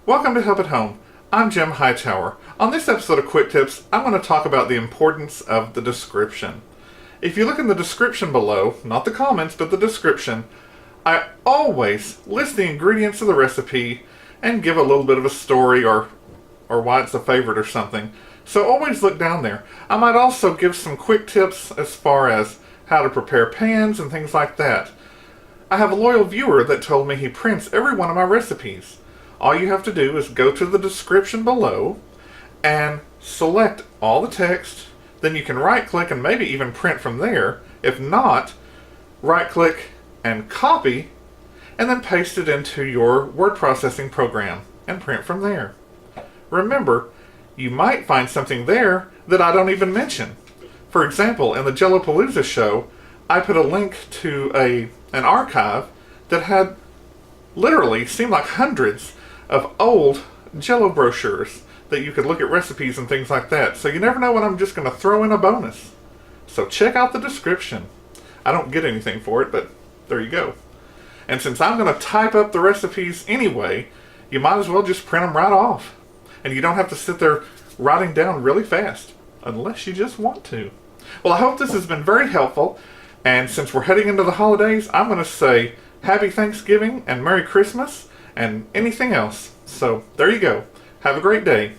Welcome to Help at Home. I'm Jim Hightower. On this episode of Quick Tips, I'm going to talk about the importance of the description. If you look in the description below, not the comments, but the description, I always list the ingredients of the recipe and give a little bit of a story or why it's a favorite or something. So always look down there. I might also give some quick tips as far as how to prepare pans and things like that. I have a loyal viewer that told me he prints every one of my recipes. All you have to do is go to the description below and select all the text. Then you can right click and maybe even print from there. If not, right click and copy and then paste it into your word processing program and print from there. Remember, you might find something there that I don't even mention. For example, in the Jellopalooza show, I put a link to an archive that had literally seemed like hundreds of old Jello brochures that you could look at recipes and things like that. So you never know when I'm just going to throw in a bonus. So check out the description. I don't get anything for it, but there you go. And since I'm going to type up the recipes anyway, you might as well just print them right off. And you don't have to sit there writing down really fast, unless you just want to. Well, I hope this has been very helpful. And since we're heading into the holidays, I'm going to say Happy Thanksgiving and Merry Christmas and anything else. So there you go. Have a great day.